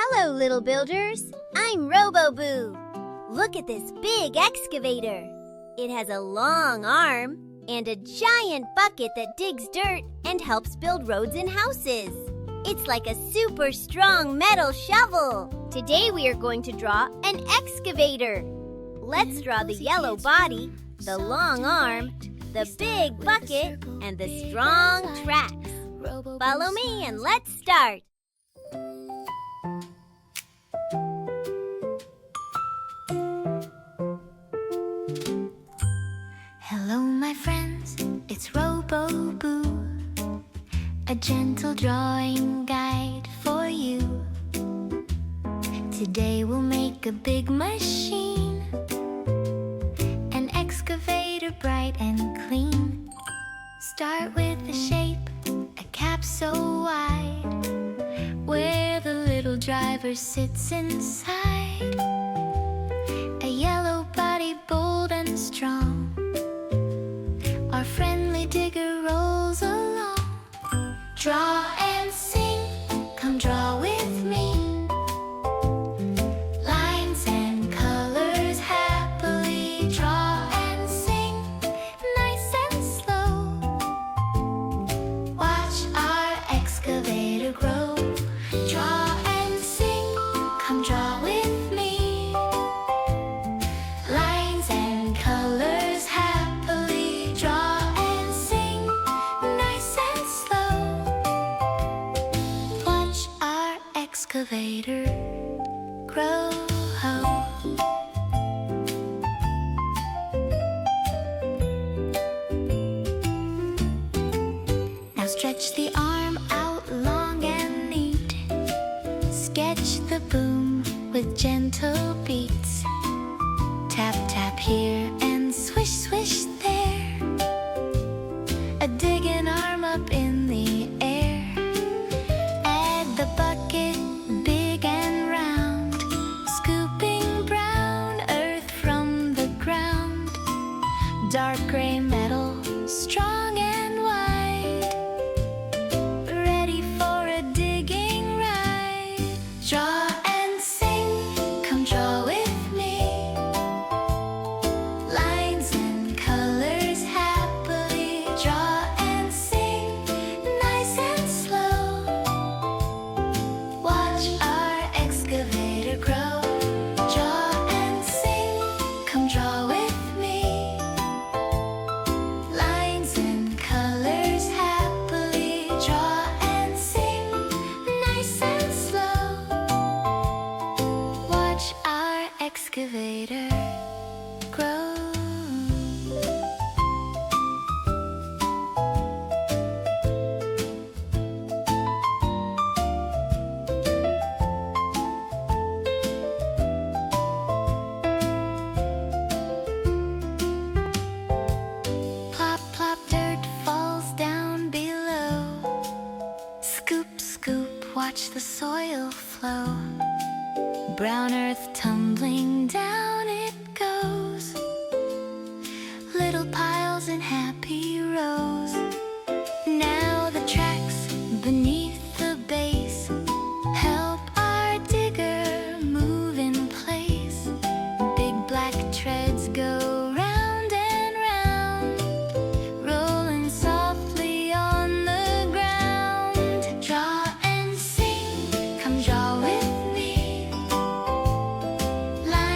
Hello, little builders. I'm Robo-Boo. Look at this big excavator. It has a long arm and a giant bucket that digs dirt and helps build roads and houses. It's like a super strong metal shovel. Today we are going to draw an excavator. Let's draw the yellow body, the long arm, the big bucket, and the strong tracks. Follow me and let's start. Hello, my friends, it's Robo-Boo, a gentle drawing guide for you. Today we'll make a big machine, an excavator bright and clean. Start with a shape, a cap so wide, where the little driver sits inside. A yellow body bold and strong, our friendly digger rolls along. Draw and sing, come draw with me. Lines and colors happily. Draw and sing, nice and slow. Watch our excavator grow. Draw and sing, come draw with me. Lines and colors happily. Draw and sing, nice and slow. Watch our excavator grow. Now stretch the arm out long and neat. Sketch the boom with gentle beats. Tap, tap here and swish, swish there. A digging arm up in the air. Add the bucket, big and round, scooping brown earth from the ground. Dark gray metal, strong and wide, ready for a digging ride. Draw and sing, come draw with me. Lines and colors happily. Draw and sing, nice and slow. Watch our excavator grow. Draw and sing, come draw with me. Lines and colors happily. Draw and sing, nice and slow. Watch our excavator grow. Plop, plop, dirt falls down below. Scoop, scoop, watch the soil flow. Brown earth tumbling down it goes. Little piles in happy rows. Now the tracks beneath the base help our digger move in place. Big black treads go round and round, rolling softly on the ground. Draw and sing, come draw with me. Lines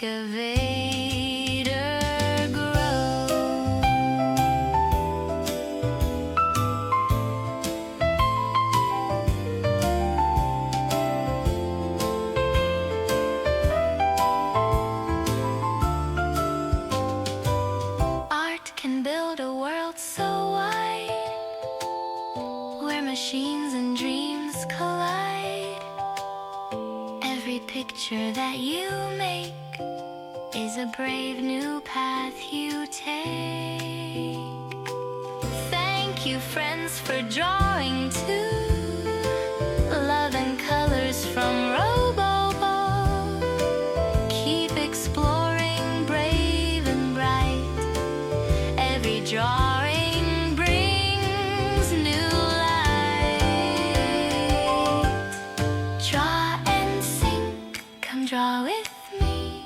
excavator grow. Art can build a world so wide, where machines and dreams collide. Every picture that you make is a brave new path you take. Thank you, friends, for drawing too. Love and colors from Robo-Boo. Keep exploring, brave and bright. Every drawing brings new light. Draw and sink, come draw with me.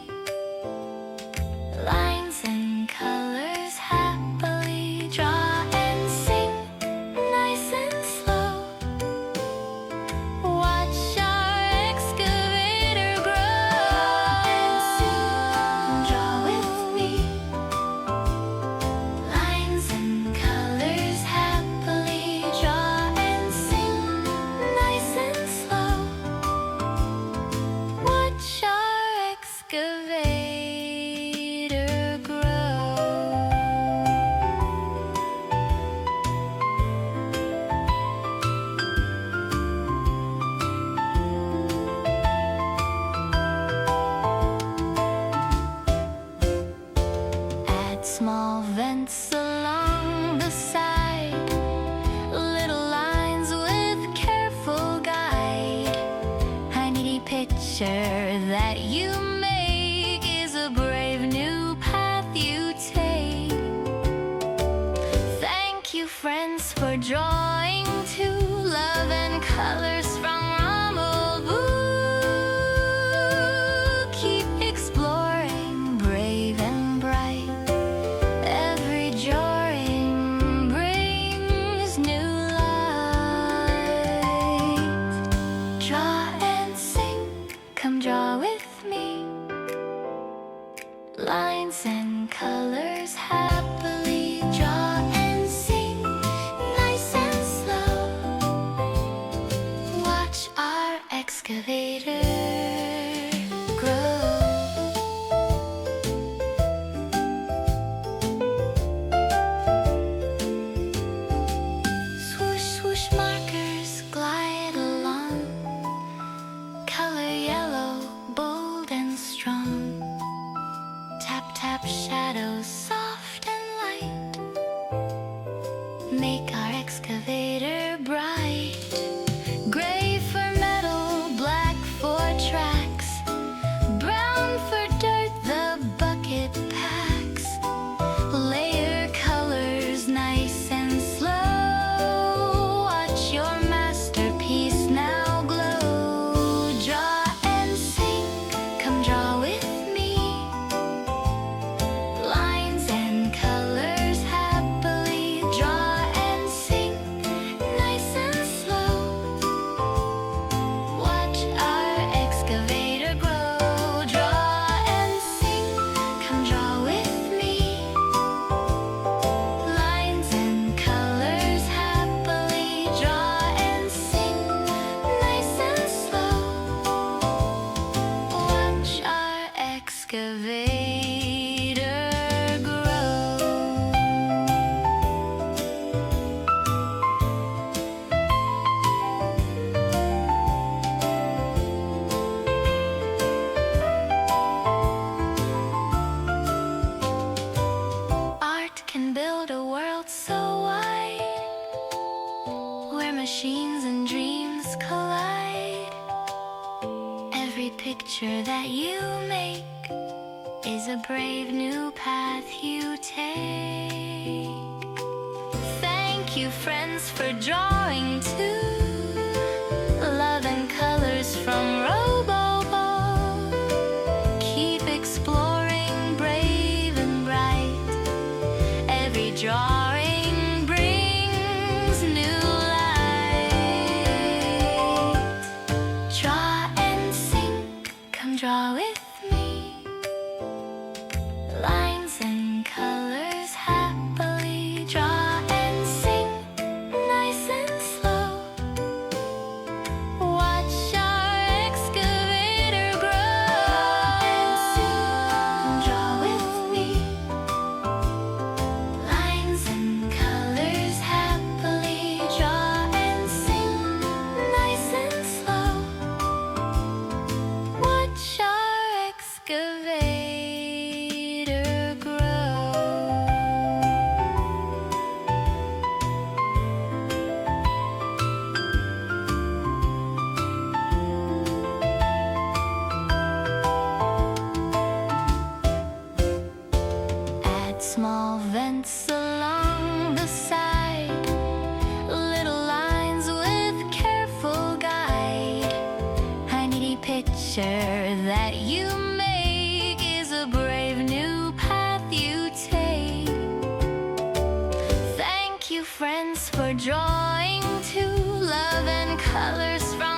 Lines and colors happily. Draw and sink, nice and slow. Watch our excavator grow. Draw and sink, draw with me. Lines and colors happily. Draw and sink, nice and slow. Watch our excavator grow. Add small vents along the side, little lines with careful guide. Any picture that you make is a brave new path you take. Thank you, friends, for drawing too. Love and colors from Robo-Boo. Keep exploring, brave and bright. Every drawing brings new light. Draw and sink, come draw with me. Lines and colors happily. Draw and sink, nice and slow. Watch our excavator grow. Swoosh, swoosh, markers glide along. Color yellow, bold and strong. Tap, tap, shadows soft and light. Make our excavator bright. Gray for metal, black for tracks. Brown for dirt, the bucket packs. Layer colors nice and slow. Watch your masterpiece now glow. Draw and sink, come draw with me. Lines and colors happily. Draw and sink, nice and slow. Watch our excavator grow. Draw and sink, come draw with me. Lines and colors happily. Draw and sink, nice and slow. Watch our excavator grow. Art can build a world so wide, where machines and dreams collide. Every picture that you make is a brave new path you take. Thank you, friends, for drawing too. Love and colors from Robo-Boo. Keep exploring, brave and bright. Every drawing brings new light. Draw and sink, come draw with me. excavator grow. Add small vents along the side, little lines with careful guide. Tiny picture that you make is a brave new path you take. Thank you, friends, for drawing to love and colors from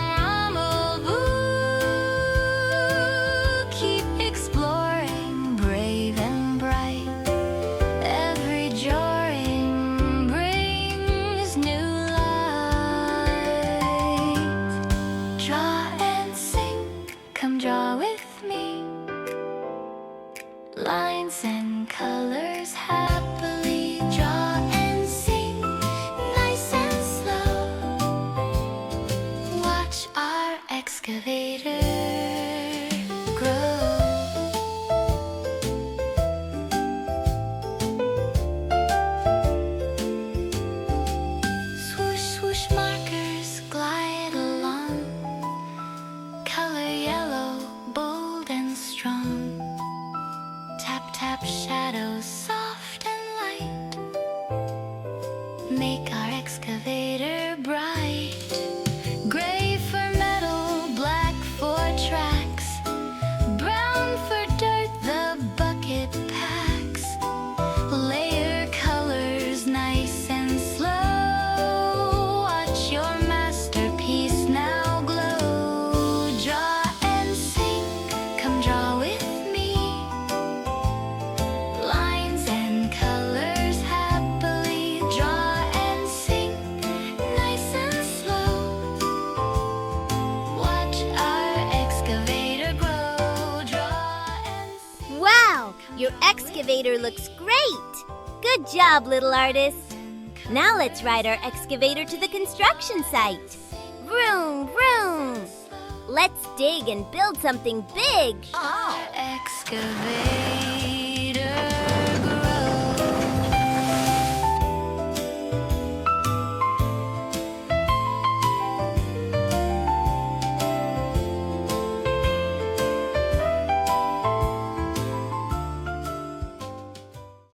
Robo-Boo. Keep exploring, brave and bright. Every drawing brings new light. Draw and sing, come draw with me. Lines and colors happily. Draw and sing, nice and slow. Watch our excavator grow. Swoosh, swoosh, markers glide along. Color yellow, bold and strong. Tap, tap, shadows soft and light. Make our excavator bright. Gray for metal, black for tracks. Brown for dirt, the bucket packs. Layer colors nice and slow. Watch your masterpiece now glow. Draw and sing, come draw with me. Lines and colors happily. Draw and sing, nice and slow. Watch our excavator grow. Draw and sing. Wow, your excavator looks great! Good job, little artist. Now let's ride our excavator to the construction site. Vroom, vroom! Let's dig and build something big. Excavator.